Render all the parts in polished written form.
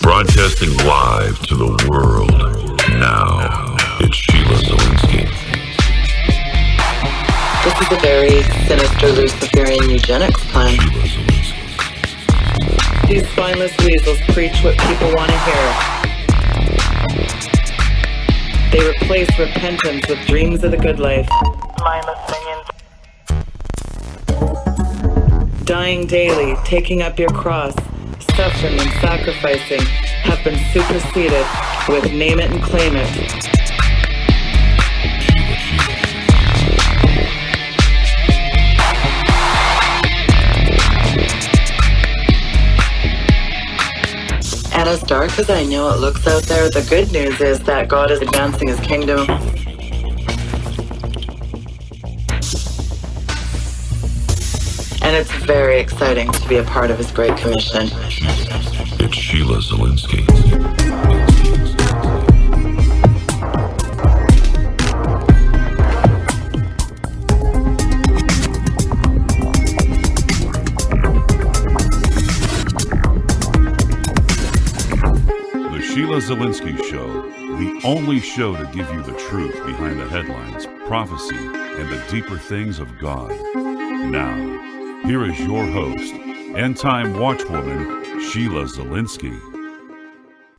Broadcasting live to the world. Now, it's Sheila Zilinsky. This is a very sinister Luciferian eugenics plan. These spineless weasels preach what people want to hear. They replace repentance with dreams of the good life. Mindless minions. Dying daily, taking up your cross, suffering and sacrificing have been superseded with name it and claim it. And as dark as I know it looks out there, the good news is that God is advancing his kingdom. And it's very exciting to be a part of his great commission. It's Sheila Zilinsky. The Sheila Zilinsky Show, the only show to give you the truth behind the headlines, prophecy, and the deeper things of God. Now, here is your host, end-time watchwoman, Sheila Zilinsky.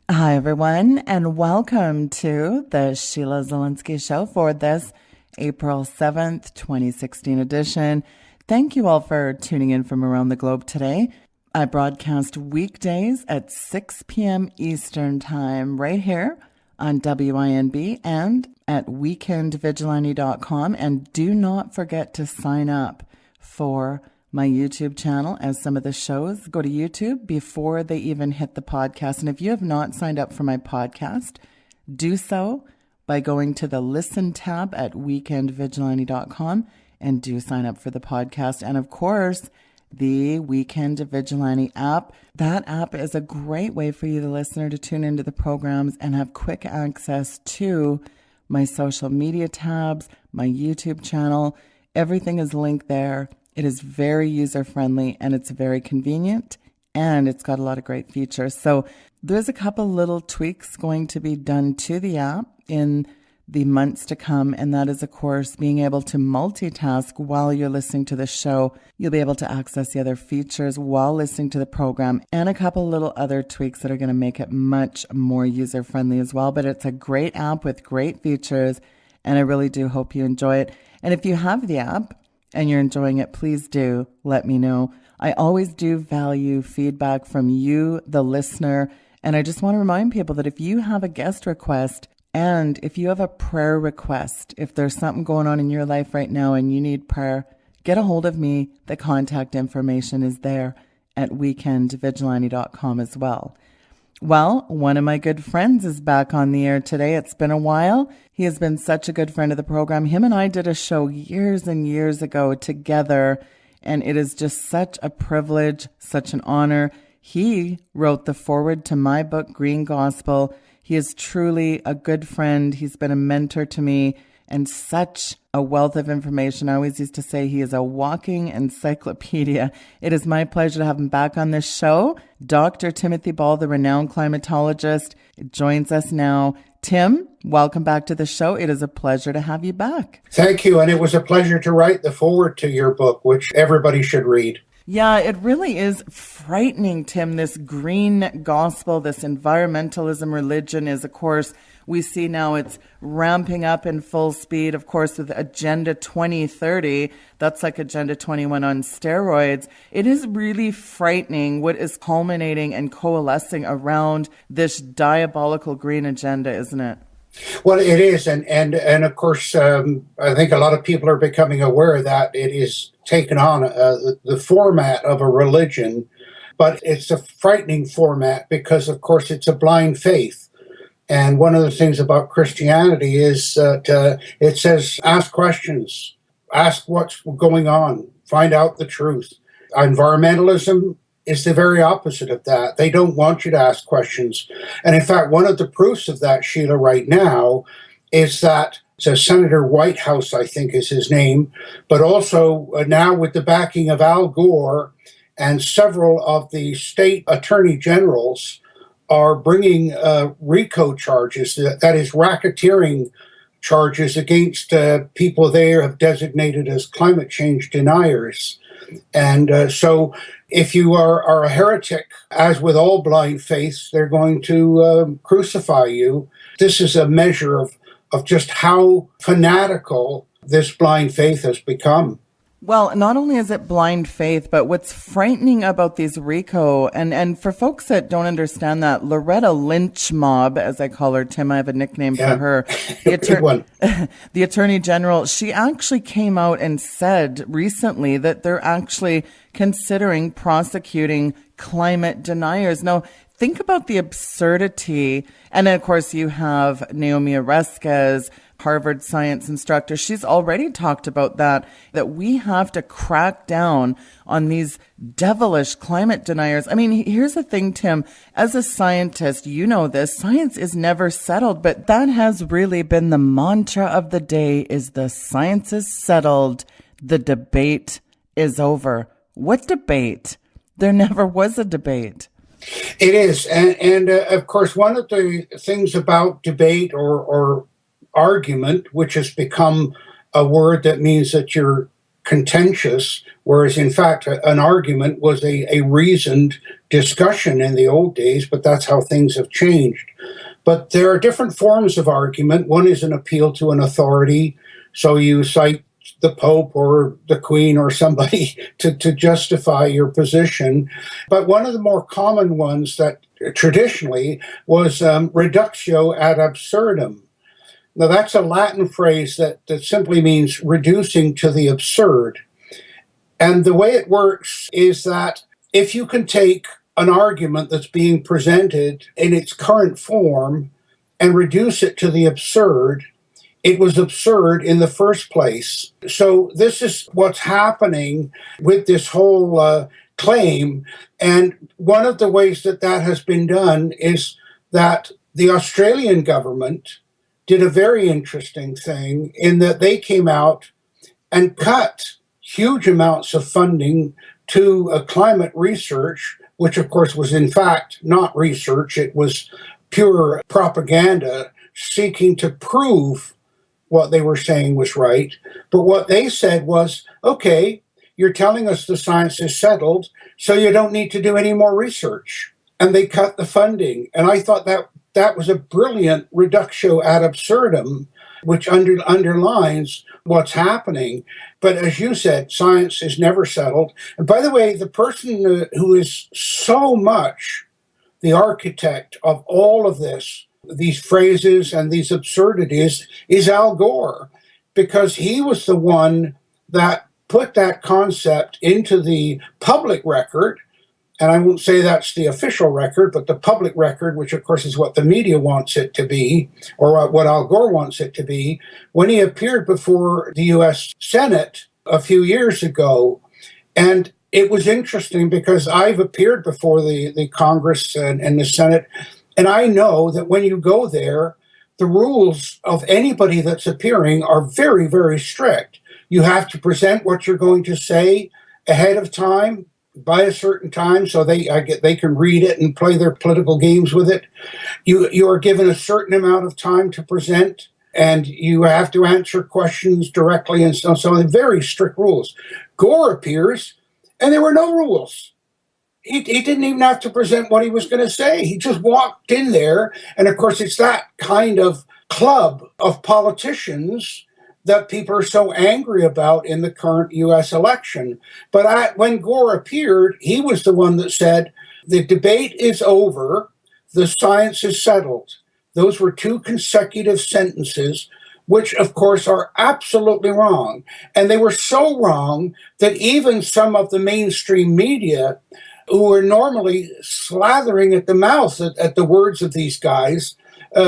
Hi, everyone, and welcome to the Sheila Zilinsky Show for this April 7th, 2016 edition. Thank you all for tuning in from around the globe today. I broadcast weekdays at 6 p.m. Eastern Time right here on WINB and at weekendvigilante.com. And do not forget to sign up for my YouTube channel, as some of the shows go to YouTube before they even hit the podcast. And if you have not signed up for my podcast, do so by going to the Listen tab at weekendvigilante.com and do sign up for the podcast. And of course, the Weekend Vigilante app. That app is a great way for you, the listener, to tune into the programs and have quick access to my social media tabs, my YouTube channel. Everything is linked there. It is very user-friendly and it's very convenient and it's got a lot of great features. So there's a couple little tweaks going to be done to the app in the months to come, and that is, of course, being able to multitask while you're listening to the show. You'll be able to access the other features while listening to the program, and a couple little other tweaks that are going to make it much more user-friendly as well. But it's a great app with great features, and I really do hope you enjoy it. And if you have the app and you're enjoying it, please do let me know. I always do value feedback from you, the listener, and I just want to remind people that if you have a guest request, and if you have a prayer request, if there's something going on in your life right now and you need prayer, get a hold of me. The contact information is there at weekendvigilante.com as well. Well, one of my good friends is back on the air today. It's been a while. He has been such a good friend of the program. Him and I did a show years and years ago together, and it is just such a privilege, such an honor. He wrote the foreword to my book, Green Gospel. He is truly a good friend. He's been a mentor to me and such a wealth of information. I always used to say he is a walking encyclopedia. It is my pleasure to have him back on this show. Dr. Timothy Ball, the renowned climatologist, joins us now. Tim, welcome back to the show. It is a pleasure to have you back. Thank you. And it was a pleasure to write the foreword to your book, which everybody should read. Yeah, it really is frightening, Tim. This green gospel, this environmentalism religion is, of course, we see now it's ramping up in full speed, of course, with Agenda 2030. That's like Agenda 21 on steroids. It is really frightening what is culminating and coalescing around this diabolical green agenda, isn't it? Well, it is. And of course, I think a lot of people are becoming aware that it is taken on the format of a religion, but it's a frightening format because, of course, it's a blind faith. And one of the things about Christianity is that it says, ask questions, ask what's going on, find out the truth. Environmentalism is the very opposite of that. They don't want you to ask questions. And in fact, one of the proofs of that, Sheila, right now, is that Senator Whitehouse, I think is his name, but also now with the backing of Al Gore and several of the state attorney generals are bringing RICO charges, that is racketeering charges against people they have designated as climate change deniers. And so if you are a heretic, as with all blind faiths, they're going to crucify you. This is a measure of just how fanatical this blind faith has become. Well, not only is it blind faith, but what's frightening about these RICO, and for folks that don't understand that, Loretta Lynch mob, as I call her, Tim, I have a nickname for her. Good one. The Attorney General, she actually came out and said recently that they're actually considering prosecuting climate deniers. Now, think about the absurdity. And of course, you have Naomi Oreskes, Harvard science instructor. She's already talked about that we have to crack down on these devilish climate deniers. I mean, here's the thing, Tim, as a scientist, you know this, science is never settled, but that has really been the mantra of the day, is the science is settled, the debate is over. What debate? There never was a debate. It is. And of course, one of the things about debate or argument, which has become a word that means that you're contentious, whereas in fact an argument was a reasoned discussion in the old days, but that's how things have changed. But there are different forms of argument. One is an appeal to an authority, so you cite the Pope or the Queen or somebody to justify your position. But one of the more common ones that traditionally was reductio ad absurdum. Now, that's a Latin phrase that simply means reducing to the absurd. And the way it works is that if you can take an argument that's being presented in its current form and reduce it to the absurd, it was absurd in the first place. So this is what's happening with this whole claim. And one of the ways that has been done is that the Australian government did a very interesting thing in that they came out and cut huge amounts of funding to climate research, which of course was in fact not research, it was pure propaganda seeking to prove what they were saying was right. But what they said was, okay, you're telling us the science is settled, so you don't need to do any more research. And they cut the funding. And I thought that was a brilliant reductio ad absurdum, which underlines what's happening. But as you said, science is never settled. And by the way, the person who is so much the architect of all of this, these phrases and these absurdities, is Al Gore, because he was the one that put that concept into the public record. And I won't say that's the official record, but the public record, which of course is what the media wants it to be, or what Al Gore wants it to be, when he appeared before the U.S. Senate a few years ago. And it was interesting because I've appeared before the Congress and the Senate, and I know that when you go there, the rules of anybody that's appearing are very, very strict. You have to present what you're going to say ahead of time, by a certain time, so they can read it and play their political games with it. You are given a certain amount of time to present, and you have to answer questions directly, and so very strict rules. Gore appears, and there were no rules. He didn't even have to present what he was going to say. He just walked in there, and of course, it's that kind of club of politicians that people are so angry about in the current U.S. election. But when Gore appeared, he was the one that said, the debate is over, the science is settled. Those were two consecutive sentences, which of course are absolutely wrong. And they were so wrong that even some of the mainstream media, who are normally slathering at the mouth at the words of these guys,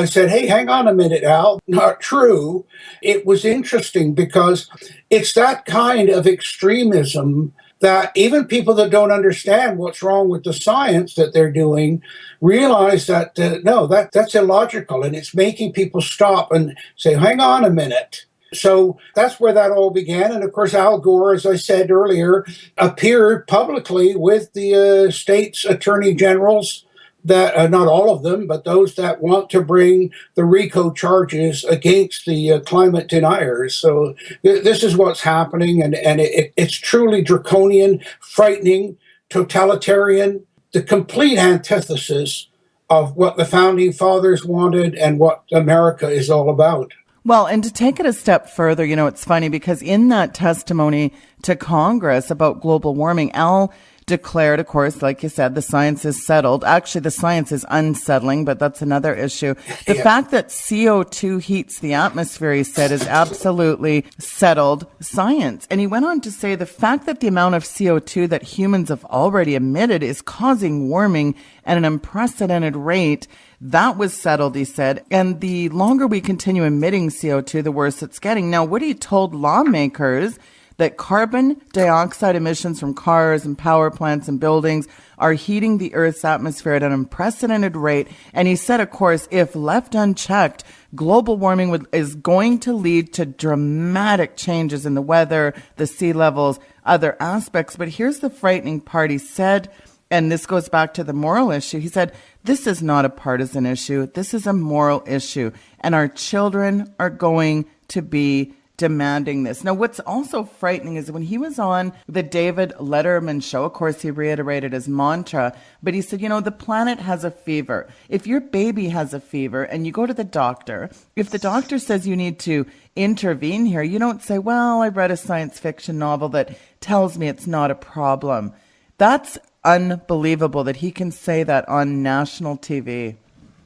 said, hey, hang on a minute, Al, not true. It was interesting because it's that kind of extremism that even people that don't understand what's wrong with the science that they're doing realize that, no, that's illogical. And it's making people stop and say, hang on a minute. So that's where that all began. And of course, Al Gore, as I said earlier, appeared publicly with the state's attorney generals, that not all of them, but those that want to bring the RICO charges against the climate deniers. So this is what's happening, and it's truly draconian, frightening, totalitarian, the complete antithesis of what the founding fathers wanted and what America is all about. Well, and to take it a step further, it's funny because in that testimony to Congress about global warming, Al declared, of course, like you said, the science is settled. Actually, the science is unsettling, but that's another issue. The fact that CO2 heats the atmosphere, he said, is absolutely settled science. And he went on to say the fact that the amount of CO2 that humans have already emitted is causing warming at an unprecedented rate. That was settled, he said. And the longer we continue emitting CO2, the worse it's getting. Now, Woody told lawmakers that carbon dioxide emissions from cars and power plants and buildings are heating the Earth's atmosphere at an unprecedented rate. And he said, of course, if left unchecked, global warming is going to lead to dramatic changes in the weather, the sea levels, other aspects. But here's the frightening part. He said, and this goes back to the moral issue. He said, this is not a partisan issue. This is a moral issue. And our children are going to be demanding this. Now, what's also frightening is when he was on the David Letterman show, of course, he reiterated his mantra, but he said, the planet has a fever. If your baby has a fever and you go to the doctor, if the doctor says you need to intervene here, you don't say, well, I read a science fiction novel that tells me it's not a problem. That's unbelievable that he can say that on national TV.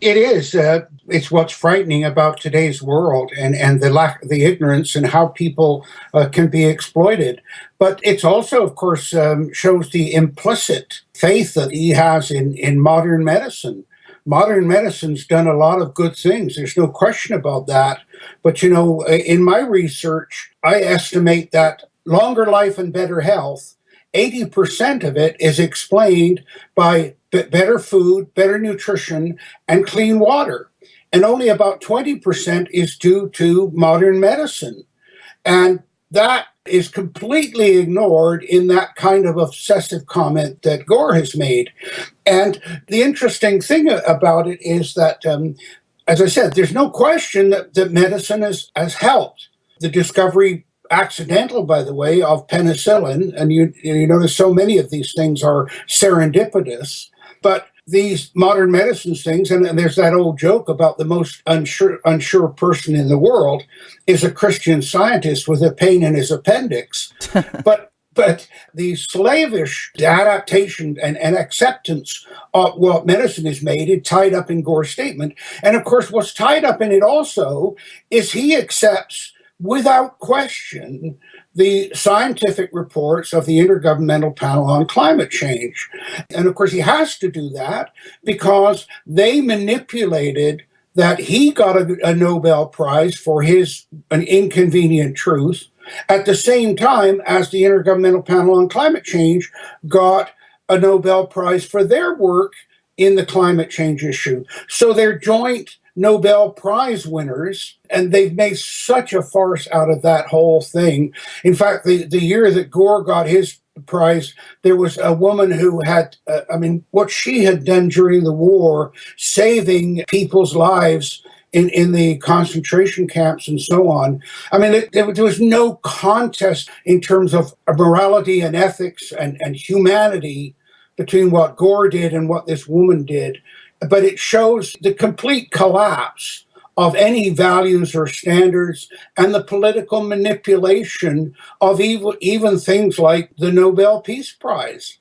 It is. It's what's frightening about today's world and the ignorance and how people can be exploited. But it's also, of course, shows the implicit faith that he has in modern medicine. Modern medicine's done a lot of good things. There's no question about that. But, in my research, I estimate that longer life and better health, 80% of it is explained by better food, better nutrition, and clean water. And only about 20% is due to modern medicine. And that is completely ignored in that kind of obsessive comment that Gore has made. And the interesting thing about it is that, as I said, there's no question that medicine has helped. The discovery, accidental, by the way, of penicillin, and you notice so many of these things are serendipitous, but these modern medicines things, and there's that old joke about the most unsure person in the world is a Christian Scientist with a pain in his appendix. But the slavish adaptation and acceptance of what medicine is made is tied up in Gore's statement. And of course, what's tied up in it also is he accepts without question the scientific reports of the Intergovernmental Panel on Climate Change. And of course, he has to do that because they manipulated that he got a Nobel Prize for an inconvenient truth at the same time as the Intergovernmental Panel on Climate Change got a Nobel Prize for their work in the climate change issue. So they're joint Nobel Prize winners, and they've made such a farce out of that whole thing. In fact, the year that Gore got his prize, there was a woman who had, what she had done during the war, saving people's lives in the concentration camps and so on. There was no contest in terms of morality and ethics and humanity between what Gore did and what this woman did. But it shows the complete collapse of any values or standards and the political manipulation of even things like the Nobel Peace Prize.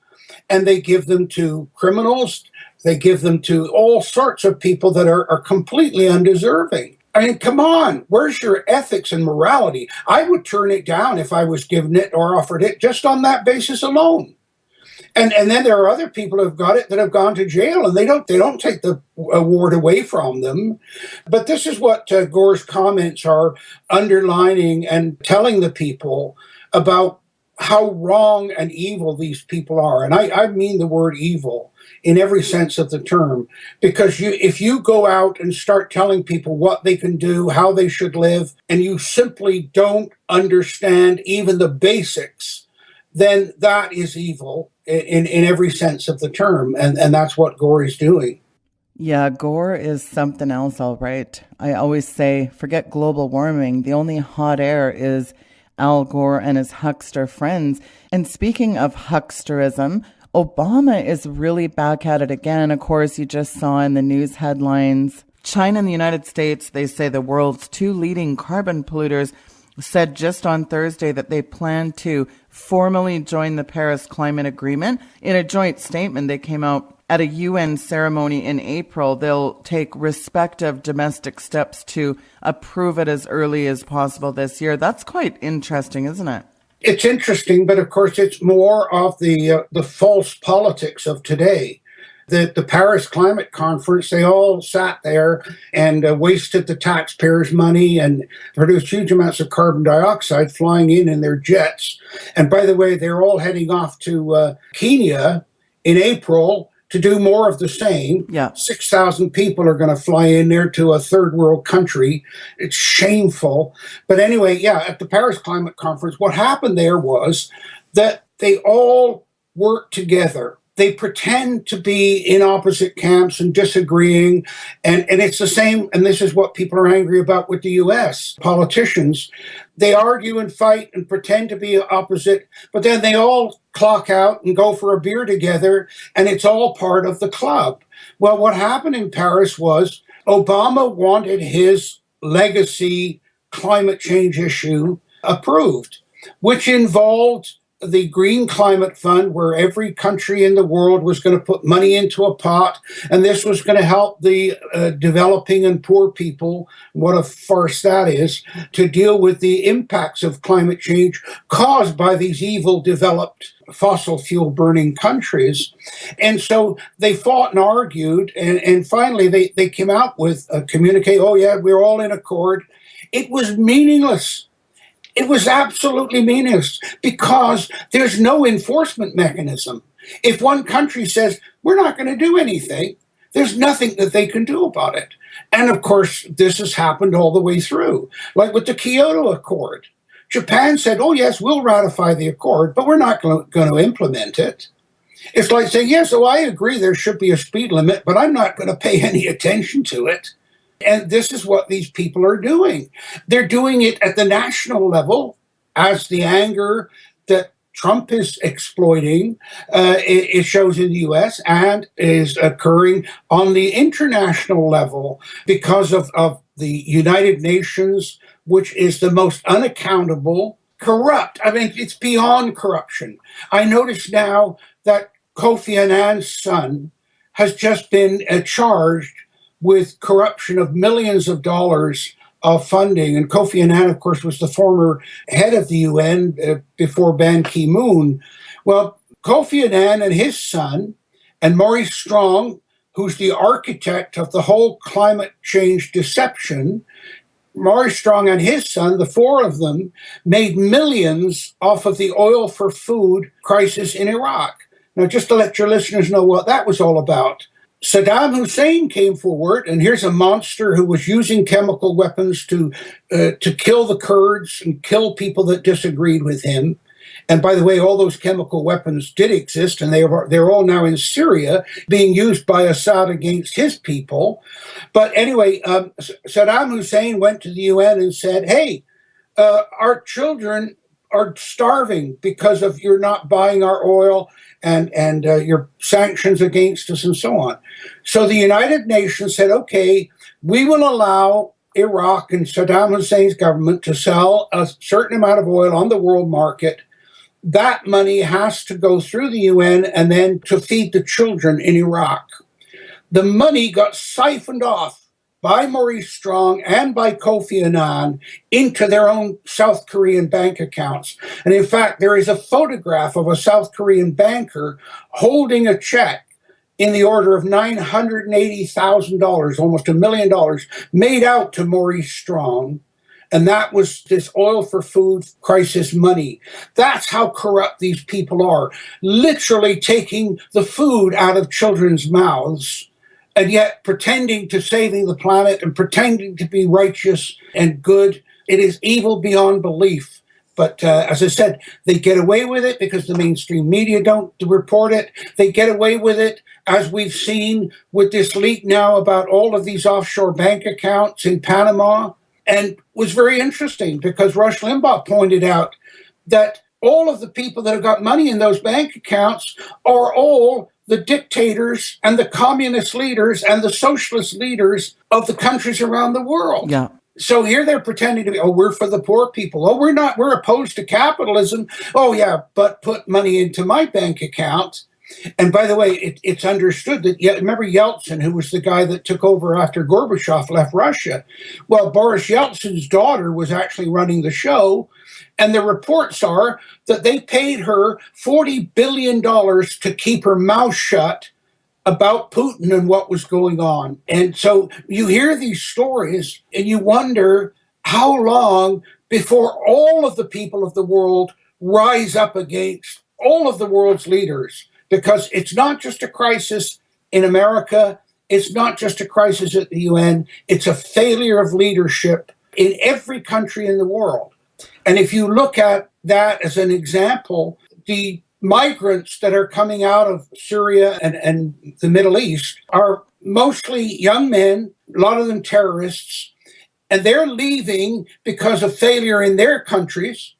And they give them to criminals. They give them to all sorts of people that are completely undeserving. Come on, where's your ethics and morality? I would turn it down if I was given it or offered it just on that basis alone. And then there are other people who have got it that have gone to jail, and they don't take the award away from them. But this is what Gore's comments are underlining and telling the people about how wrong and evil these people are. And I mean the word evil in every sense of the term, because if you go out and start telling people what they can do, how they should live, and you simply don't understand even the basics, then that is evil in every sense of the term. And that's what Gore is doing. Yeah, Gore is something else, all right. I always say, forget global warming. The only hot air is Al Gore and his huckster friends. And speaking of hucksterism, Obama is really back at it again. Of course, you just saw in the news headlines, China and the United States, they say the world's two leading carbon polluters, said just on Thursday that they plan to formally join the Paris Climate Agreement. In a joint statement, they came out at a UN ceremony in April. They'll take respective domestic steps to approve it as early as possible this year. That's quite interesting, isn't it? It's interesting, but of course, it's more of the false politics of today. The Paris Climate Conference, they all sat there and wasted the taxpayers' money and produced huge amounts of carbon dioxide flying in their jets. And by the way, they're all heading off to Kenya in April to do more of the same. Yeah. 6,000 people are going to fly in there to a third world country. It's shameful. But anyway, yeah, at the Paris Climate Conference, what happened there was that they all worked together. They pretend to be in opposite camps and disagreeing. And it's the same, and this is what people are angry about with the US politicians. They argue and fight and pretend to be opposite, but then they all clock out and go for a beer together, and it's all part of the club. Well, what happened in Paris was Obama wanted his legacy climate change issue approved, which involved the Green Climate Fund, where every country in the world was going to put money into a pot, and this was going to help the developing and poor people, what a farce that is, to deal with the impacts of climate change caused by these evil developed fossil fuel burning countries. And so they fought and argued, and finally they came out with a communique, oh yeah, we're all in accord. It was meaningless. It was absolutely meaningless because there's no enforcement mechanism. If one country says, we're not going to do anything, there's nothing that they can do about it. And of course, this has happened all the way through, like with the Kyoto Accord. Japan said, oh, yes, we'll ratify the accord, but we're not going to implement it. It's like saying, yes, I agree there should be a speed limit, but I'm not going to pay any attention to it. And this is what these people are doing. They're doing it at the national level as the anger that Trump is exploiting, it shows in the US, and is occurring on the international level because of the United Nations, which is the most unaccountable, corrupt. I mean, it's beyond corruption. I notice now that Kofi Annan's son has just been charged with corruption of millions of dollars of funding. And Kofi Annan, of course, was the former head of the UN before Ban Ki-moon. Well, Kofi Annan and his son, and Maurice Strong, who's the architect of the whole climate change deception, Maurice Strong and his son, the four of them, made millions off of the oil for food crisis in Iraq. Now, just to let your listeners know what that was all about. Saddam Hussein came forward, and here's a monster who was using chemical weapons to kill the Kurds and kill people that disagreed with him. And by the way, all those chemical weapons did exist, and they're all now in Syria being used by Assad against his people. But anyway, Saddam Hussein went to the UN and said, hey, our children are starving because of you're not buying our oil and your sanctions against us and so on. So the United Nations said, okay, we will allow Iraq and Saddam Hussein's government to sell a certain amount of oil on the world market. That money has to go through the UN and then to feed the children in Iraq. The money got siphoned off by Maurice Strong and by Kofi Annan into their own South Korean bank accounts. And in fact, there is a photograph of a South Korean banker holding a check in the order of $980,000, almost $1 million, made out to Maurice Strong. And that was this oil for food crisis money. That's how corrupt these people are, literally taking the food out of children's mouths and yet pretending to saving the planet and pretending to be righteous and good. It is evil beyond belief. But as I said, they get away with it because the mainstream media don't report it. They get away with it, as we've seen with this leak now about all of these offshore bank accounts in Panama. And was very interesting because Rush Limbaugh pointed out that all of the people that have got money in those bank accounts are all the dictators and the communist leaders and the socialist leaders of the countries around the world. Yeah. So here they're pretending to be, we're for the poor people. We're not, we're opposed to capitalism. Yeah, but put money into my bank account. And by the way, it's understood that, remember Yeltsin, who was the guy that took over after Gorbachev left Russia? Well, Boris Yeltsin's daughter was actually running the show. And the reports are that they paid her $40 billion to keep her mouth shut about Putin and what was going on. And so you hear these stories and you wonder how long before all of the people of the world rise up against all of the world's leaders. Because it's not just a crisis in America, it's not just a crisis at the UN, it's a failure of leadership in every country in the world. And if you look at that as an example, the migrants that are coming out of Syria and the Middle East are mostly young men, a lot of them terrorists, and they're leaving because of failure in their countries.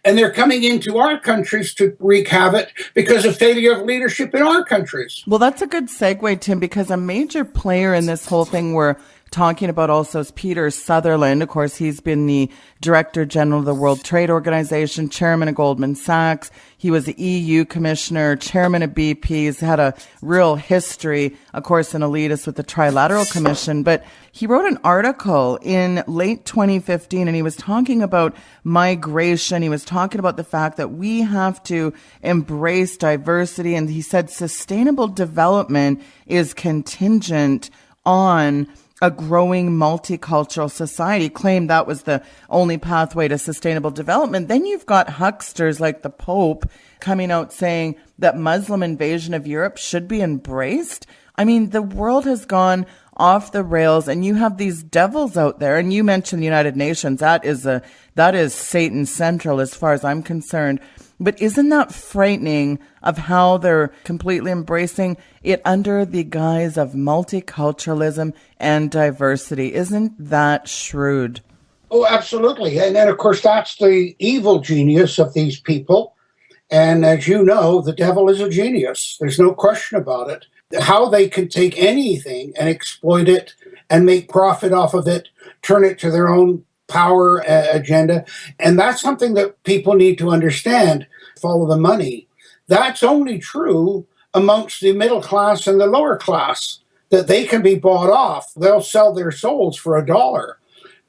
And they're coming into our countries to wreak havoc because of failure of leadership in our countries. Well, that's a good segue, Tim, because a major player in this whole thing we're talking about also is Peter Sutherland. Of course, he's been the Director General of the World Trade Organization, Chairman of Goldman Sachs. He was the EU Commissioner, Chairman of BP. He's had a real history, of course, an elitist with the Trilateral Commission. But he wrote an article in late 2015, and he was talking about migration. He was talking about the fact that we have to embrace diversity. And he said sustainable development is contingent on a growing multicultural society. Claimed that was the only pathway to sustainable development. Then you've got hucksters like the Pope coming out saying that Muslim invasion of Europe should be embraced. I mean, the world has gone off the rails, and you have these devils out there. And you mentioned the United Nations. That is Satan Central as far as I'm concerned. But isn't that frightening of how they're completely embracing it under the guise of multiculturalism and diversity? Isn't that shrewd? Oh, absolutely. And then, of course, that's the evil genius of these people. And as you know, the devil is a genius. There's no question about it. How they can take anything and exploit it and make profit off of it, turn it to their own power agenda. And that's something that people need to understand. Follow the money. That's only true amongst the middle class and the lower class, that they can be bought off. They'll sell their souls for $1.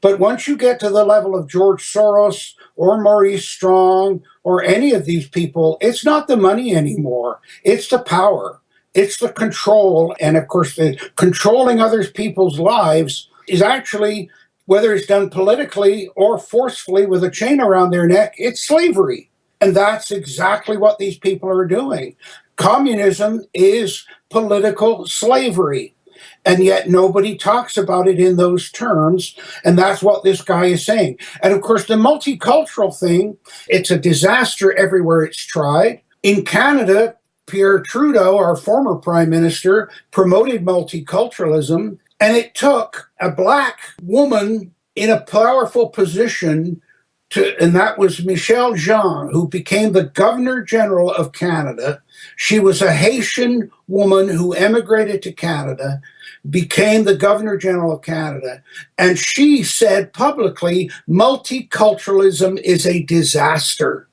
But once you get to the level of George Soros or Maurice Strong or any of these people, it's not the money anymore. It's the power. It's the control. And of course, the controlling other people's lives is actually, whether it's done politically or forcefully with a chain around their neck, it's slavery. And that's exactly what these people are doing. Communism is political slavery. And yet nobody talks about it in those terms. And that's what this guy is saying. And of course, the multicultural thing, it's a disaster everywhere it's tried. In Canada, Pierre Trudeau, our former prime minister, promoted multiculturalism. And it took a black woman in a powerful position and that was Michelle Jean, who became the Governor General of Canada. She was a Haitian woman who emigrated to Canada, became the Governor General of Canada, and she said publicly, multiculturalism is a disaster.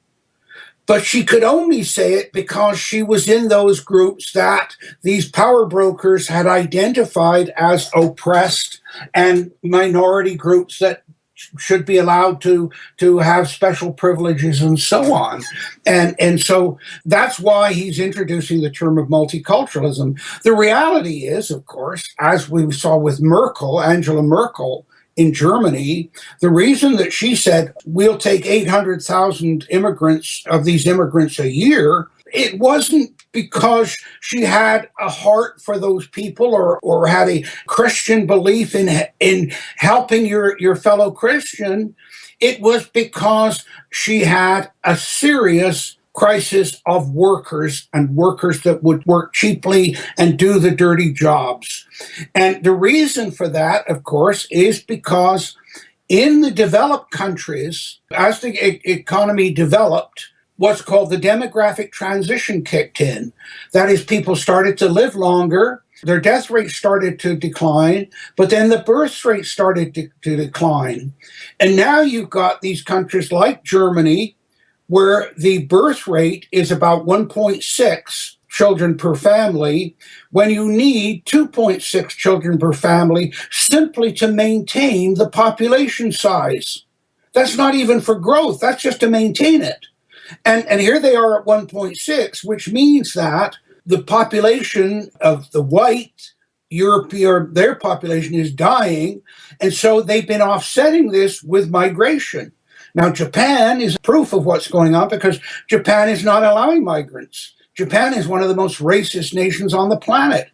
But she could only say it because she was in those groups that these power brokers had identified as oppressed and minority groups that should be allowed to have special privileges and so on. And so that's why he's introducing the term of multiculturalism. The reality is, of course, as we saw with Merkel, Angela Merkel, in Germany, the reason that she said we'll take 800,000 immigrants of these immigrants a year, it wasn't because she had a heart for those people or had a Christian belief in helping your fellow Christian. It was because she had a serious crisis of workers and workers that would work cheaply and do the dirty jobs. And the reason for that, of course, is because in the developed countries, as the economy developed, what's called the demographic transition kicked in. That is, people started to live longer, their death rate started to decline, but then the birth rate started to decline. And now you've got these countries like Germany, where the birth rate is about 1.6 children per family, when you need 2.6 children per family simply to maintain the population size. That's not even for growth, that's just to maintain it. And here they are at 1.6, which means that the population of the white European, their population is dying, and so they've been offsetting this with migration. Now, Japan is proof of what's going on because Japan is not allowing migrants. Japan is one of the most racist nations on the planet.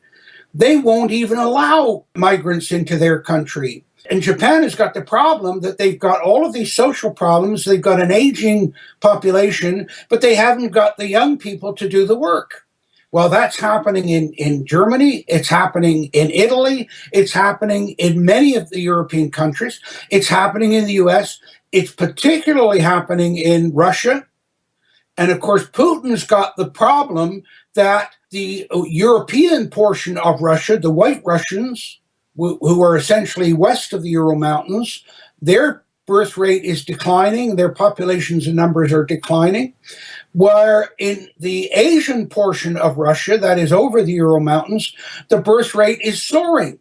They won't even allow migrants into their country. And Japan has got the problem that they've got all of these social problems. They've got an aging population, but they haven't got the young people to do the work. Well, that's happening in Germany. It's happening in Italy. It's happening in many of the European countries. It's happening in the US. It's particularly happening in Russia. And of course, Putin's got the problem that the European portion of Russia, the white Russians, who are essentially west of the Ural Mountains, their birth rate is declining, their populations and numbers are declining, where in the Asian portion of Russia, that is over the Ural Mountains, the birth rate is soaring.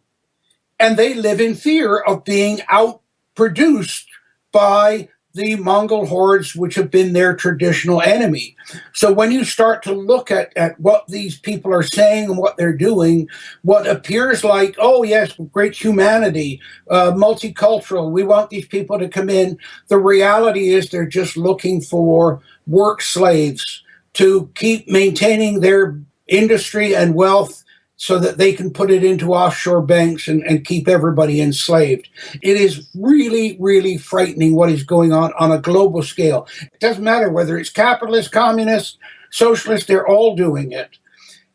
And they live in fear of being outproduced by the Mongol hordes, which have been their traditional enemy. So when you start to look at what these people are saying and what they're doing, what appears like, oh yes, great humanity, multicultural, we want these people to come in, the reality is they're just looking for work slaves to keep maintaining their industry and wealth so that they can put it into offshore banks and keep everybody enslaved. It is really, really frightening what is going on a global scale. It doesn't matter whether it's capitalist, communist, socialist, they're all doing it.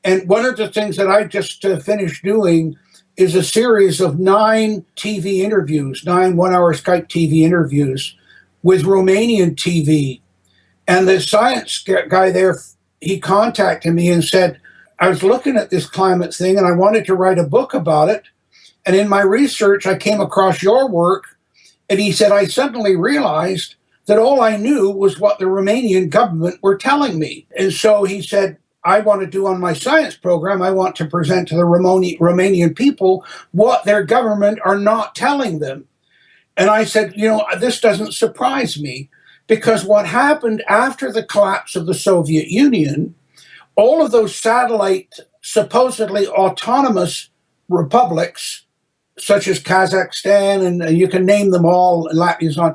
And one of the things that I just finished doing is a series of 9 TV interviews, 9 one-hour Skype TV interviews with Romanian TV. And the science guy there, he contacted me and said, I was looking at this climate thing and I wanted to write a book about it. And in my research, I came across your work. And he said, I suddenly realized that all I knew was what the Romanian government were telling me. And so he said, I want to do on my science program, I want to present to the Romanian people what their government are not telling them. And I said, this doesn't surprise me, because what happened after the collapse of the Soviet Union, all of those satellite, supposedly autonomous republics, such as Kazakhstan, and you can name them all, Latvia and so on,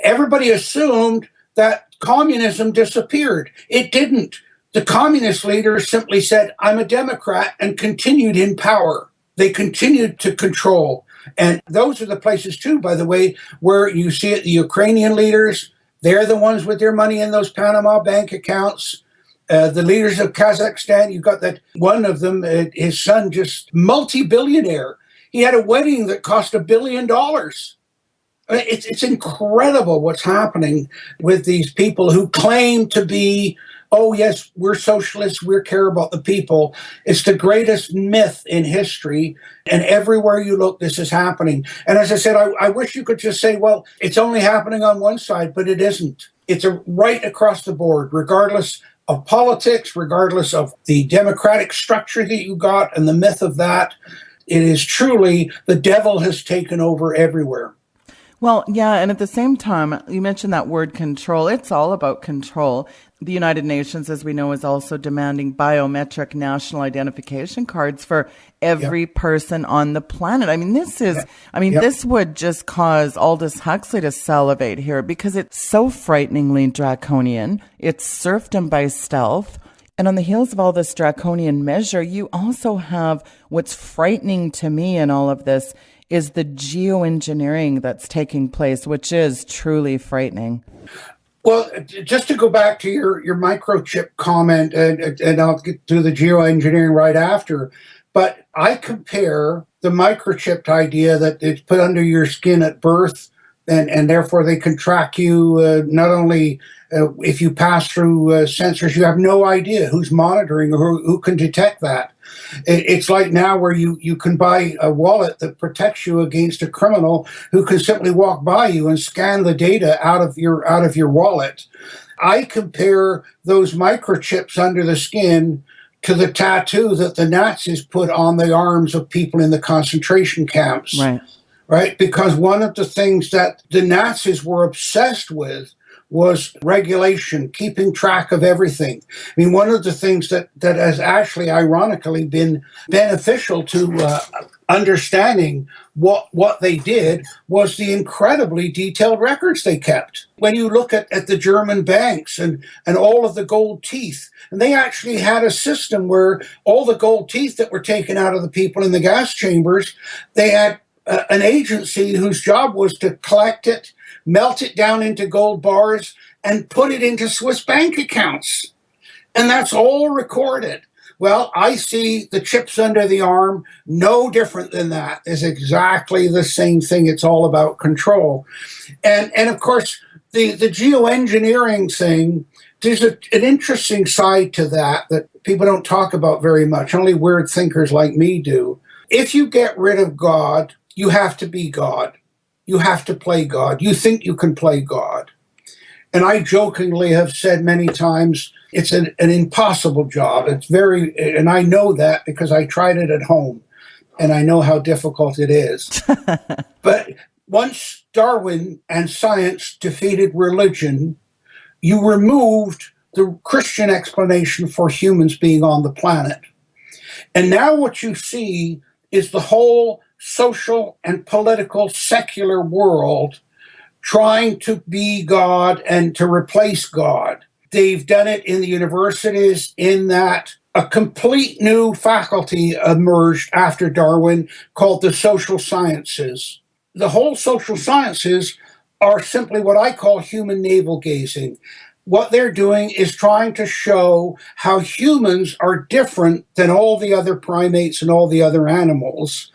everybody assumed that communism disappeared. It didn't. The communist leaders simply said, I'm a Democrat, and continued in power. They continued to control. And those are the places, too, by the way, where you see it, the Ukrainian leaders, they're the ones with their money in those Panama bank accounts. The leaders of Kazakhstan, you've got that one of them, his son, just multi-billionaire. He had a wedding that cost $1 billion. It's incredible what's happening with these people who claim to be, oh yes, we're socialists, we care about the people. It's the greatest myth in history, and everywhere you look, this is happening. And as I said, I wish you could just say, well, it's only happening on one side, but it isn't. It's right across the board, regardless of politics, regardless of the democratic structure that you got and the myth of that. It is truly the devil has taken over everywhere. Well, yeah, and at the same time, you mentioned that word control. It's all about control. The United Nations, as we know, is also demanding biometric national identification cards for every person on the planet. I mean, this would just cause Aldous Huxley to salivate here because it's so frighteningly draconian. It's serfdom by stealth. And on the heels of all this draconian measure, you also have what's frightening to me in all of this is the geoengineering that's taking place, which is truly frightening. Well, just to go back to your microchip comment, and I'll get to the geoengineering right after, but I compare the microchipped idea that it's put under your skin at birth, and therefore they can track you not only if you pass through sensors, you have no idea who's monitoring or who can detect that. It's like now where you can buy a wallet that protects you against a criminal who can simply walk by you and scan the data out of your wallet. I compare those microchips under the skin to the tattoo that the Nazis put on the arms of people in the concentration camps. Right? Because one of the things that the Nazis were obsessed with was regulation, keeping track of everything. I mean, one of the things that has actually ironically been beneficial to understanding what they did was the incredibly detailed records they kept. When you look at the German banks and all of the gold teeth, and they actually had a system where all the gold teeth that were taken out of the people in the gas chambers, they had an agency whose job was to collect it, melt it down into gold bars, and put it into Swiss bank accounts. And that's all recorded. Well, I see the chips under the arm, no different than that. It's exactly the same thing. It's all about control. And of course, the geoengineering thing, there's an interesting side to that people don't talk about very much. Only weird thinkers like me do. If you get rid of God, you have to be God. You have to play God. You think you can play God. And I jokingly have said many times, it's an impossible job. And I know that because I tried it at home, and I know how difficult it is. But once Darwin and science defeated religion, you removed the Christian explanation for humans being on the planet. And now what you see is the whole social and political secular world trying to be God and to replace God. They've done it in the universities in that a complete new faculty emerged after Darwin called the social sciences. The whole social sciences are simply what I call human navel gazing. What they're doing is trying to show how humans are different than all the other primates and all the other animals.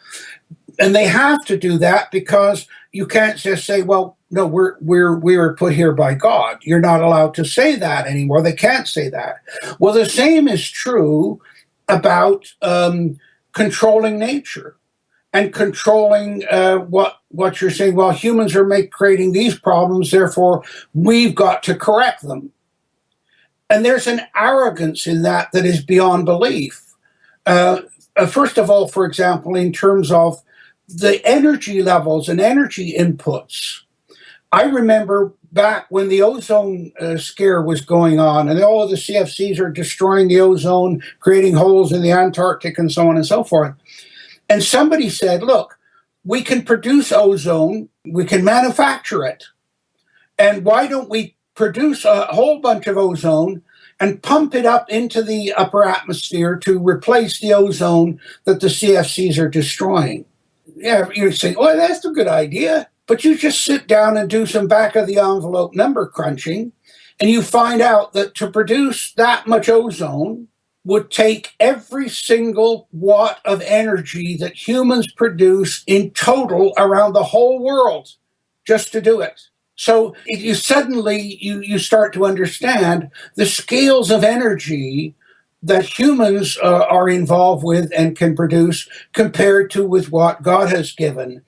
And they have to do that because you can't just say, well, no, we're put here by God. You're not allowed to say that anymore. They can't say that. Well, the same is true about controlling nature and controlling what you're saying. Well, humans are creating these problems, therefore we've got to correct them. And there's an arrogance in that is beyond belief. First of all, for example, in terms of the energy levels and energy inputs, I remember back when the ozone scare was going on and all of the CFCs are destroying the ozone, creating holes in the Antarctic and so on and so forth. And somebody said, look, we can produce ozone, we can manufacture it. And why don't we produce a whole bunch of ozone and pump it up into the upper atmosphere to replace the ozone that the CFCs are destroying? Yeah, you're saying, oh, that's a good idea. But you just sit down and do some back of the envelope number crunching, and you find out that to produce that much ozone would take every single watt of energy that humans produce in total around the whole world just to do it. So if you suddenly you start to understand the scales of energy that humans are involved with and can produce compared to with what God has given.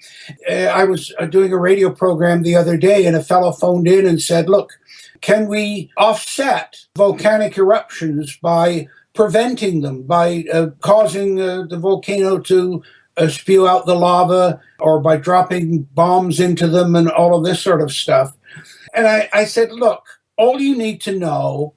I was doing a radio program the other day and a fellow phoned in and said, look, can we offset volcanic eruptions by preventing them, by causing the volcano to spew out the lava or by dropping bombs into them and all of this sort of stuff? And I said, look, all you need to know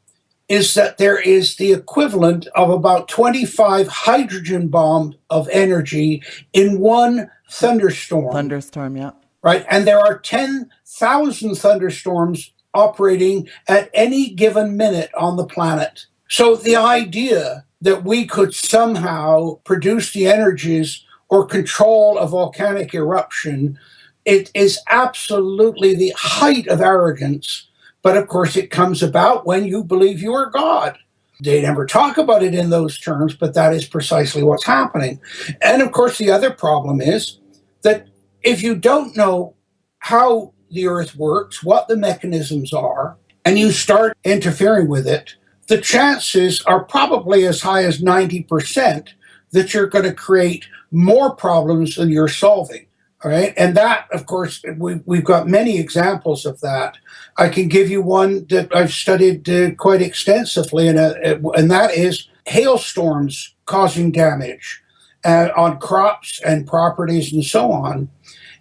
is that there is the equivalent of about 25 hydrogen bombs of energy in one thunderstorm. Thunderstorm, yeah. Right? And there are 10,000 thunderstorms operating at any given minute on the planet. So the idea that we could somehow produce the energies or control a volcanic eruption, it is absolutely the height of arrogance. But of course, it comes about when you believe you are God. They never talk about it in those terms, but that is precisely what's happening. And of course, the other problem is that if you don't know how the earth works, what the mechanisms are, and you start interfering with it, the chances are probably as high as 90% that you're going to create more problems than you're solving. All right. And that, of course, we've got many examples of that. I can give you one that I've studied quite extensively, and that is hailstorms causing damage on crops and properties and so on.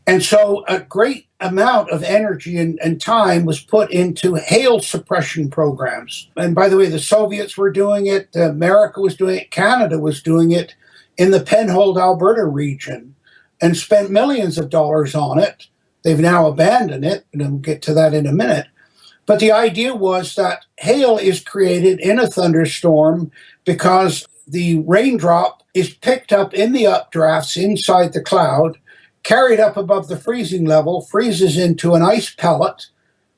And so a great amount of energy and time was put into hail suppression programs. And by the way, the Soviets were doing it, America was doing it, Canada was doing it in the Penhold, Alberta region, and spent millions of dollars on it. They've now abandoned it, and we'll get to that in a minute. But the idea was that hail is created in a thunderstorm because the raindrop is picked up in the updrafts inside the cloud, carried up above the freezing level, freezes into an ice pellet,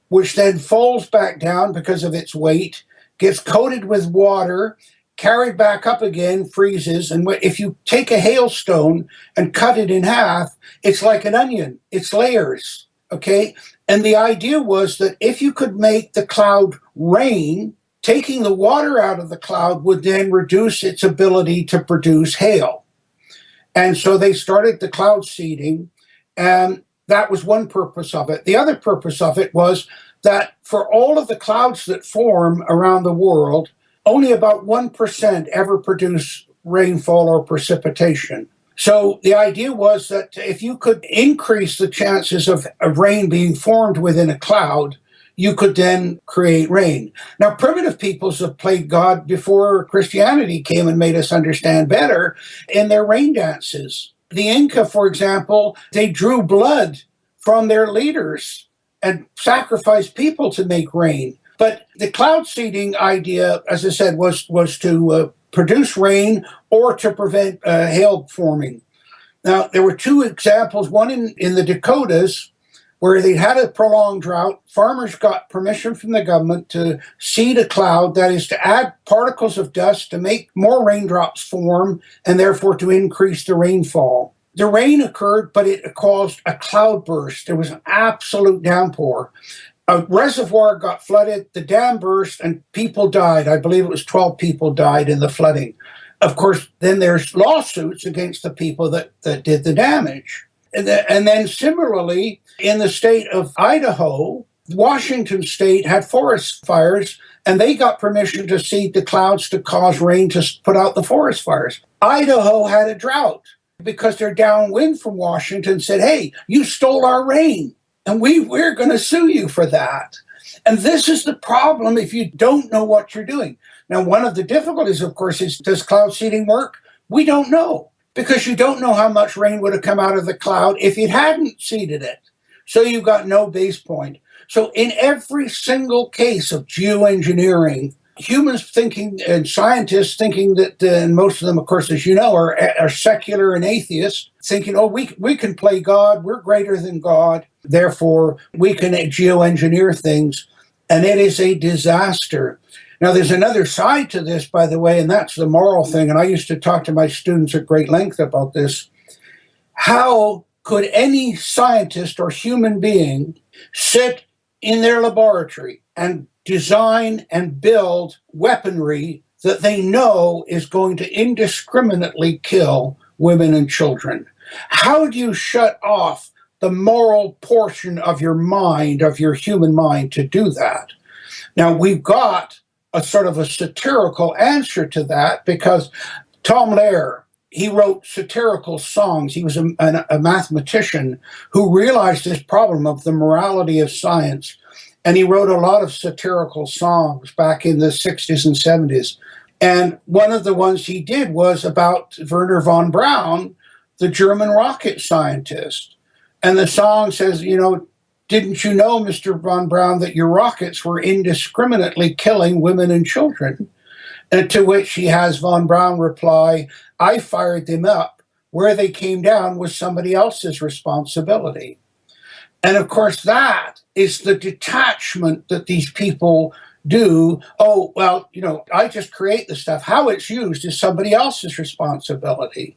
which then falls back down because of its weight, gets coated with water, carried back up again, freezes. And if you take a hailstone and cut it in half, it's like an onion. It's layers, okay? And the idea was that if you could make the cloud rain, taking the water out of the cloud would then reduce its ability to produce hail. And so they started the cloud seeding, and that was one purpose of it. The other purpose of it was that for all of the clouds that form around the world, only about 1% ever produce rainfall or precipitation. So the idea was that if you could increase the chances of rain being formed within a cloud, you could then create rain. Now, primitive peoples have played God before Christianity came and made us understand better in their rain dances. The Inca, for example, they drew blood from their leaders and sacrificed people to make rain. But the cloud seeding idea, as I said, was to produce rain or to prevent hail forming. Now, there were two examples, one in the Dakotas, where they had a prolonged drought. Farmers got permission from the government to seed a cloud, that is to add particles of dust to make more raindrops form and therefore to increase the rainfall. The rain occurred, but it caused a cloudburst. There was an absolute downpour. A reservoir got flooded, the dam burst, and people died. I believe it was 12 people died in the flooding. Of course, then there's lawsuits against the people that did the damage. And then similarly, in the state of Idaho, Washington state had forest fires, and they got permission to seed the clouds to cause rain to put out the forest fires. Idaho had a drought because they're downwind from Washington, said, hey, you stole our rain, and we're going to sue you for that. And this is the problem if you don't know what you're doing. Now, one of the difficulties, of course, is does cloud seeding work? We don't know, because you don't know how much rain would have come out of the cloud if you hadn't seeded it. So you've got no base point. So in every single case of geoengineering, humans thinking and scientists thinking that, and most of them, of course, as you know, are secular and atheists, thinking, oh, we can play God, we're greater than God, therefore we can geoengineer things, and it is a disaster. Now, there's another side to this, by the way, and that's the moral thing, and I used to talk to my students at great length about this. How could any scientist or human being sit in their laboratory and design and build weaponry that they know is going to indiscriminately kill women and children? How do you shut off the moral portion of your mind, of your human mind, to do that? Now, we've got a sort of a satirical answer to that, because Tom Lehrer, he wrote satirical songs. He was a mathematician who realized this problem of the morality of science. And he wrote a lot of satirical songs back in the 60s and 70s. And one of the ones he did was about Wernher von Braun, the German rocket scientist. And the song says, didn't you know, Mr. von Braun, that your rockets were indiscriminately killing women and children? And to which he has von Braun reply, I fired them up. Where they came down was somebody else's responsibility. And of course, that is the detachment that these people do. Oh, well, I just create the stuff. How it's used is somebody else's responsibility.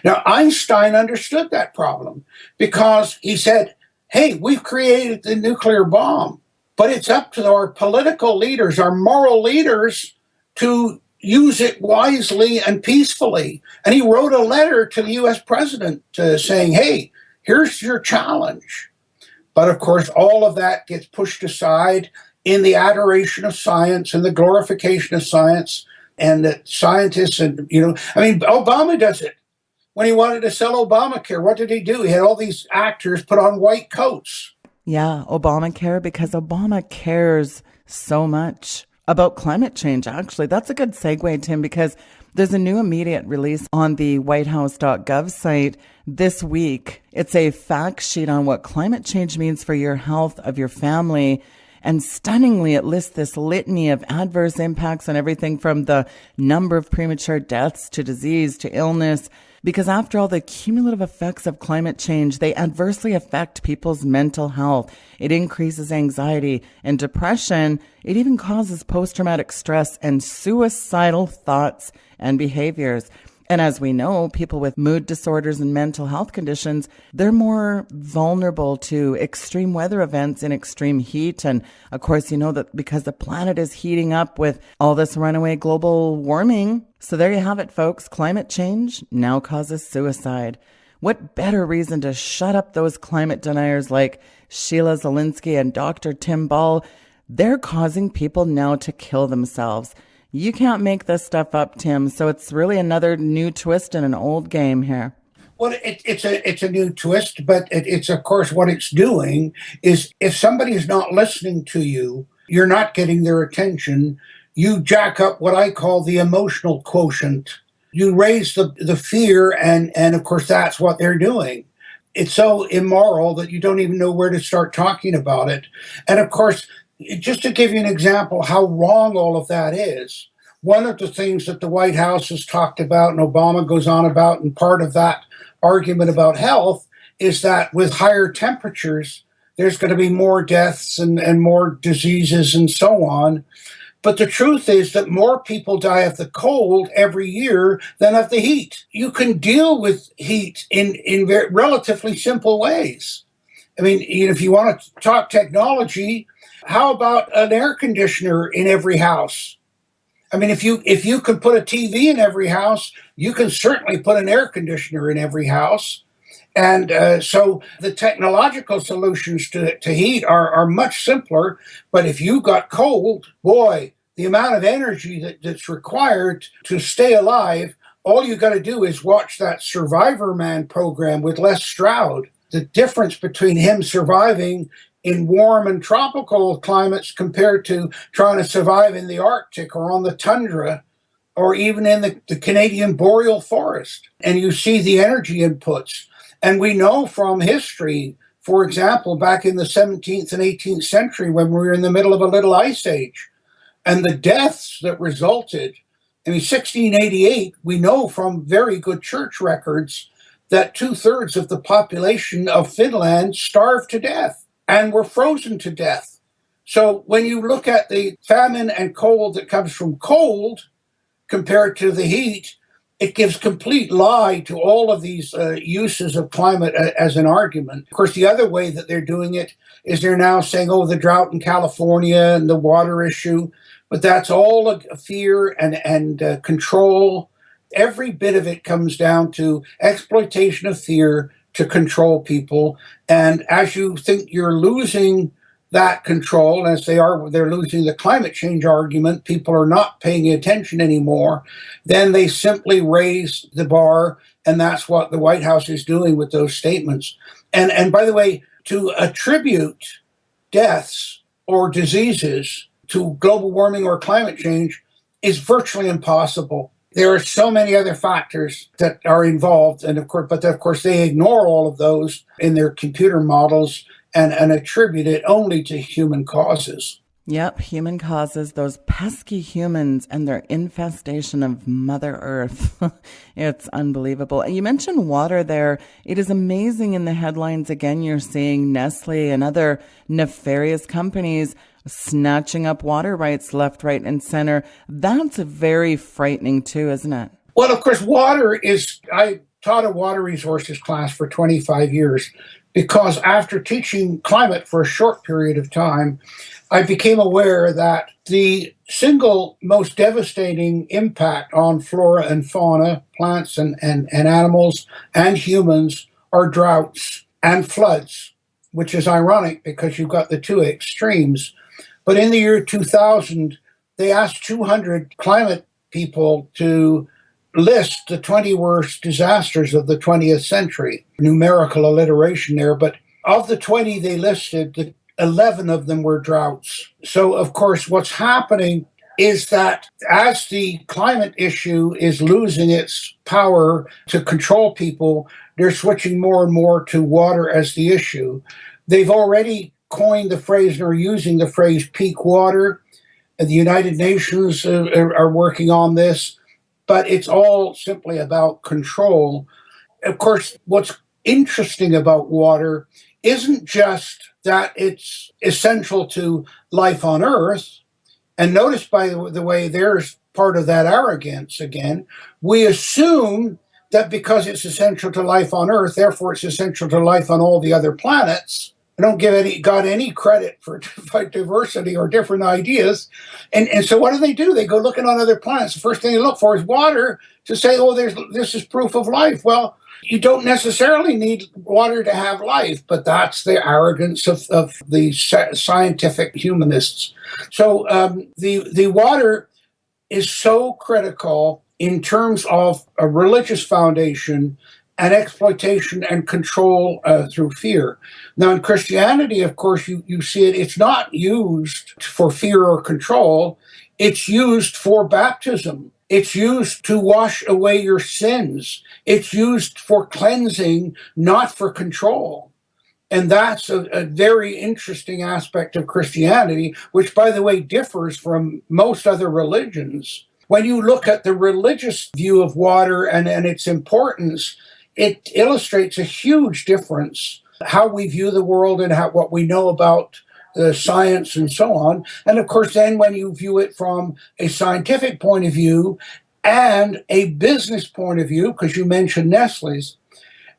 Now, Einstein understood that problem because he said, hey, we've created the nuclear bomb, but it's up to our political leaders, our moral leaders, to use it wisely and peacefully. And he wrote a letter to the US president saying, hey, here's your challenge. But of course, all of that gets pushed aside in the adoration of science and the glorification of science, and that scientists Obama does it. When he wanted to sell Obamacare, what did he do? He had all these actors put on white coats. Yeah, Obamacare, because Obama cares so much about climate change, actually. That's a good segue, Tim, because there's a new immediate release on the whitehouse.gov site this week. It's a fact sheet on what climate change means for your health of your family. And stunningly, it lists this litany of adverse impacts on everything from the number of premature deaths to disease to illness. Because after all, the cumulative effects of climate change, they adversely affect people's mental health. It increases anxiety and depression. It even causes post-traumatic stress and suicidal thoughts and behaviors. And as we know, people with mood disorders and mental health conditions, they're more vulnerable to extreme weather events and extreme heat. And of course, you know that because the planet is heating up with all this runaway global warming. So there you have it, folks. Climate change now causes suicide. What better reason to shut up those climate deniers like Sheila Zilinsky and Dr. Tim Ball? They're causing people now to kill themselves. You can't make this stuff up, Tim. So it's really another new twist in an old game here. Well, it's a new twist, but it's of course what it's doing is if somebody is not listening to you, you're not getting their attention. You jack up what I call the emotional quotient. You raise the fear, and of course that's what they're doing. It's so immoral that you don't even know where to start talking about it. And of course, just to give you an example how wrong all of that is, one of the things that the White House has talked about and Obama goes on about, and part of that argument about health, is that with higher temperatures, there's going to be more deaths and more diseases and so on. But the truth is that more people die of the cold every year than of the heat. You can deal with heat in very, relatively simple ways. I mean, if you want to talk technology, how about an air conditioner in every house? I mean, if you could put a TV in every house, you can certainly put an air conditioner in every house. And so the technological solutions to heat are much simpler. But if you got cold, boy, the amount of energy that's required to stay alive, all you got to do is watch that Survivor Man program with Les Stroud. The difference between him surviving in warm and tropical climates compared to trying to survive in the Arctic or on the tundra or even in the Canadian boreal forest. And you see the energy inputs. And we know from history, for example, back in the 17th and 18th century when we were in the middle of a little ice age, and the deaths that resulted. In 1688, we know from very good church records that 2/3 of the population of Finland starved to death and were frozen to death. So when you look at the famine and cold that comes from cold compared to the heat, it gives complete lie to all of these uses of climate as an argument. Of course, the other way that they're doing it is they're now saying, oh, the drought in California and the water issue. But that's all a fear and control. Every bit of it comes down to exploitation of fear to control people. And as you think you're losing that control, as they're losing the climate change argument, people are not paying attention anymore, then they simply raise the bar. And that's what the White House is doing with those statements. And by the way, to attribute deaths or diseases to global warming or climate change is virtually impossible. There are so many other factors that are involved, and of course, they ignore all of those in their computer models and attribute it only to human causes. Yep, human causes, those pesky humans and their infestation of Mother Earth. It's unbelievable. And you mentioned water there. It is amazing in the headlines. Again, you're seeing Nestle and other nefarious companies snatching up water rights left, right, and center. That's very frightening too, isn't it? Well, of course, I taught a water resources class for 25 years because after teaching climate for a short period of time, I became aware that the single most devastating impact on flora and fauna, plants and animals and humans are droughts and floods, which is ironic because you've got the two extremes. But in the year 2000, they asked 200 climate people to list the 20 worst disasters of the 20th century. Numerical alliteration there, but of the 20 they listed, 11 of them were droughts. So, of course, what's happening is that as the climate issue is losing its power to control people, they're switching more and more to water as the issue. They've already coined the phrase and are using the phrase peak water. The United Nations are working on this, but it's all simply about control. Of course, what's interesting about water isn't just that it's essential to life on Earth. And notice, by the way, there's part of that arrogance again. We assume that because it's essential to life on Earth, therefore it's essential to life on all the other planets. I don't give God any credit for diversity or different ideas. And so what do? They go looking on other planets. The first thing they look for is water to say, oh, this is proof of life. Well, you don't necessarily need water to have life, but that's the arrogance of the scientific humanists. So the water is so critical in terms of a religious foundation and exploitation and control through fear. Now, in Christianity, of course, you see it. It's not used for fear or control. It's used for baptism. It's used to wash away your sins. It's used for cleansing, not for control. And that's a very interesting aspect of Christianity, which, by the way, differs from most other religions. When you look at the religious view of water and its importance, it illustrates a huge difference, how we view the world and what we know about the science and so on. And of course, then when you view it from a scientific point of view and a business point of view, because you mentioned Nestle's,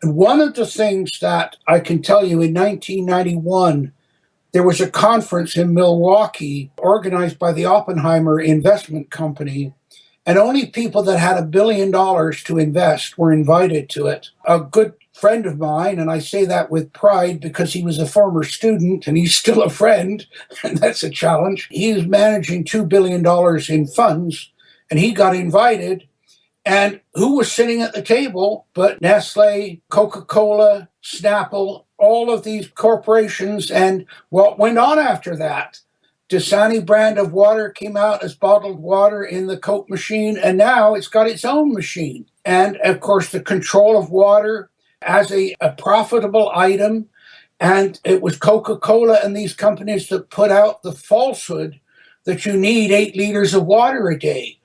and one of the things that I can tell you in 1991, there was a conference in Milwaukee organized by the Oppenheimer Investment Company, and only people that had $1 billion to invest were invited to it. A good friend of mine, and I say that with pride because he was a former student and he's still a friend, and that's a challenge. He was managing $2 billion in funds, and he got invited. And who was sitting at the table but Nestle, Coca-Cola, Snapple, all of these corporations, and what went on after that? Dasani brand of water came out as bottled water in the Coke machine, and now it's got its own machine. And of course, the control of water as a profitable item. And it was Coca-Cola and these companies that put out the falsehood that you need 8 liters of water a day.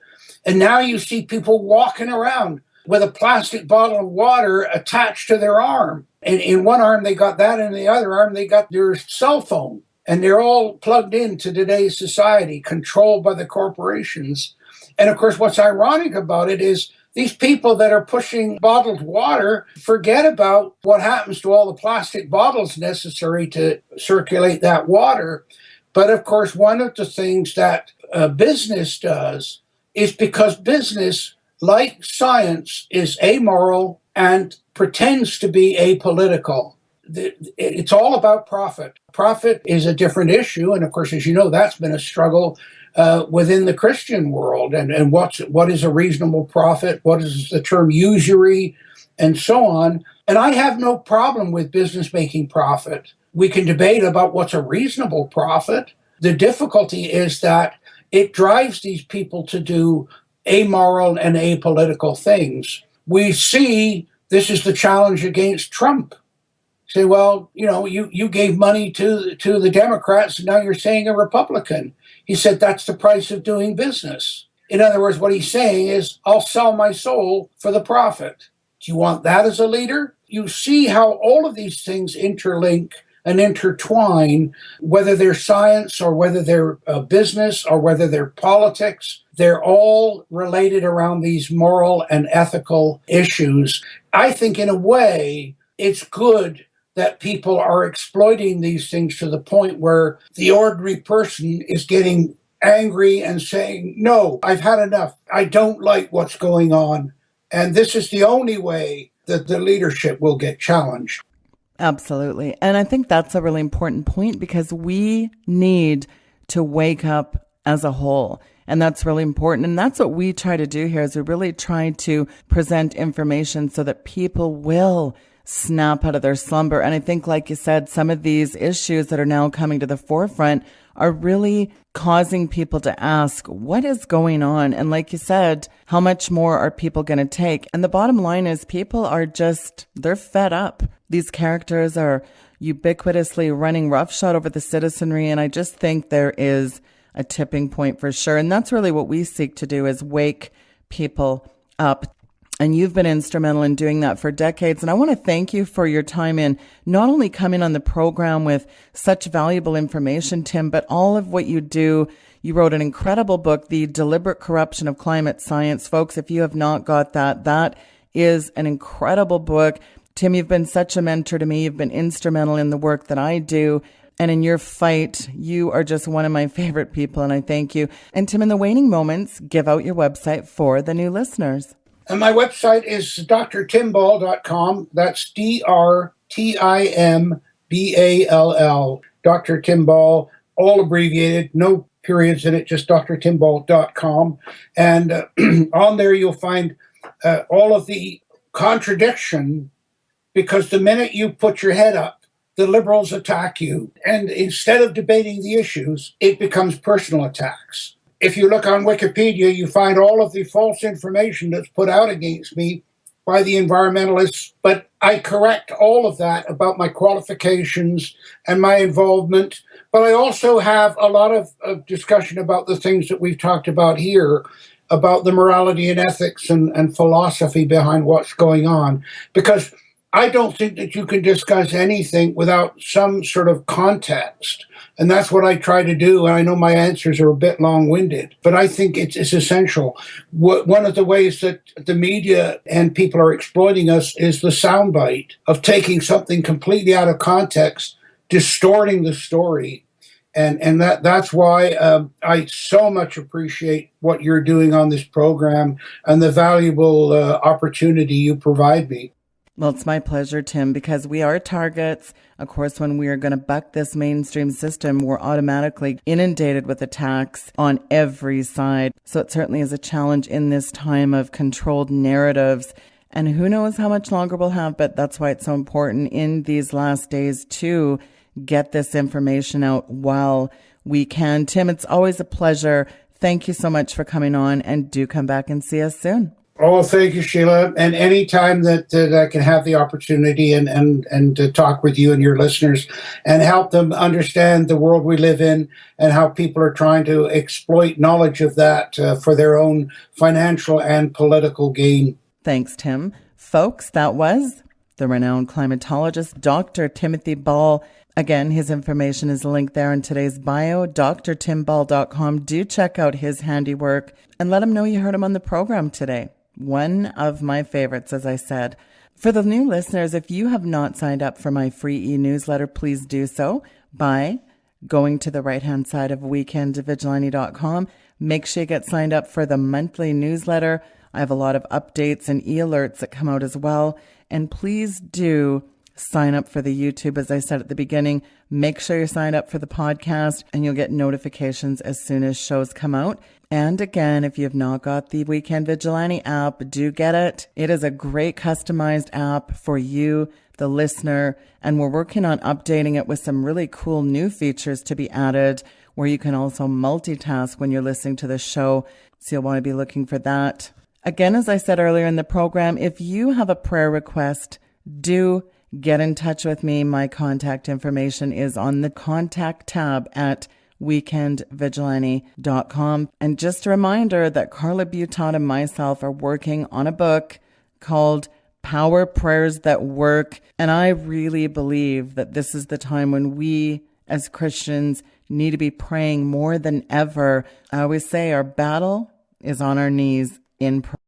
And now you see people walking around with a plastic bottle of water attached to their arm. And in one arm, they got that, and in the other arm, they got their cell phone. And they're all plugged into today's society, controlled by the corporations. And of course, what's ironic about it is these people that are pushing bottled water forget about what happens to all the plastic bottles necessary to circulate that water. But of course, one of the things that business does is because business, like science, is amoral and pretends to be apolitical. It's all about profit. Profit is a different issue. And of course, as you know, that's been a struggle within the Christian world. And what is a reasonable profit? What is the term usury? And so on. And I have no problem with business making profit. We can debate about what's a reasonable profit. The difficulty is that it drives these people to do amoral and apolitical things. We see this is the challenge against Trump. Say, well, you gave money to the Democrats, and now you're saying a Republican. He said that's the price of doing business. In other words, what he's saying is, I'll sell my soul for the profit. Do you want that as a leader? You see how all of these things interlink and intertwine, whether they're science or whether they're business or whether they're politics. They're all related around these moral and ethical issues. I think in a way, it's good that people are exploiting these things to the point where the ordinary person is getting angry and saying, no, I've had enough. I don't like what's going on. And this is the only way that the leadership will get challenged. Absolutely. And I think that's a really important point because we need to wake up as a whole. And that's really important. And that's what we try to do here is we really try to present information so that people will snap out of their slumber. And I think, like you said, some of these issues that are now coming to the forefront are really causing people to ask, what is going on? And like you said, how much more are people going to take? And the bottom line is people are they're fed up. These characters are ubiquitously running roughshod over the citizenry. And I just think there is a tipping point for sure. And that's really what we seek to do is wake people up. And you've been instrumental in doing that for decades. And I want to thank you for your time in not only coming on the program with such valuable information, Tim, but all of what you do. You wrote an incredible book, The Deliberate Corruption of Climate Science. Folks, if you have not got that, that is an incredible book. Tim, you've been such a mentor to me. You've been instrumental in the work that I do. And in your fight, you are just one of my favorite people, and I thank you. And Tim, in the waning moments, give out your website for the new listeners. And my website is drtimball.com. That's DRTIMBALL. Dr. Timball, all abbreviated, no periods in it, just drtimball.com. And on there you'll find all of the contradiction, because the minute you put your head up, the liberals attack you. And instead of debating the issues, it becomes personal attacks. If you look on Wikipedia, you find all of the false information that's put out against me by the environmentalists, but I correct all of that about my qualifications and my involvement. But I also have a lot of discussion about the things that we've talked about here, about the morality and ethics and philosophy behind what's going on, because I don't think that you can discuss anything without some sort of context. And that's what I try to do. And I know my answers are a bit long-winded, but I think it's essential. One of the ways that the media and people are exploiting us is the soundbite of taking something completely out of context, distorting the story. And that's why I so much appreciate what you're doing on this program and the valuable opportunity you provide me. Well, it's my pleasure, Tim, because we are targets. Of course, when we are going to buck this mainstream system, we're automatically inundated with attacks on every side. So it certainly is a challenge in this time of controlled narratives. And who knows how much longer we'll have, but that's why it's so important in these last days to get this information out while we can. Tim, it's always a pleasure. Thank you so much for coming on, and do come back and see us soon. Oh, thank you, Sheila. And anytime that I can have the opportunity and to talk with you and your listeners and help them understand the world we live in and how people are trying to exploit knowledge of that for their own financial and political gain. Thanks, Tim. Folks, that was the renowned climatologist, Dr. Timothy Ball. Again, his information is linked there in today's bio, drtimball.com. Do check out his handiwork and let him know you heard him on the program today. One of my favorites, as I said. For the new listeners, if you have not signed up for my free e-newsletter, please do so by going to the right-hand side of weekendvigilante.com. Make sure you get signed up for the monthly newsletter. I have a lot of updates and e-alerts that come out as well. And please do sign up for the YouTube, as I said at the beginning. Make sure you're signed up for the podcast, and you'll get notifications as soon as shows come out. And again, if you have not got the Weekend Vigilante app, do get it. It is a great customized app for you, the listener, and we're working on updating it with some really cool new features to be added. where you can also multitask when you're listening to the show. So you'll want to be looking for that. Again, as I said earlier in the program, if you have a prayer request, do get in touch with me. My contact information is on the contact tab at weekendvigilante.com. And just a reminder that Carla Butot and myself are working on a book called Power Prayers That Work. And I really believe that this is the time when we as Christians need to be praying more than ever. I always say our battle is on our knees in prayer.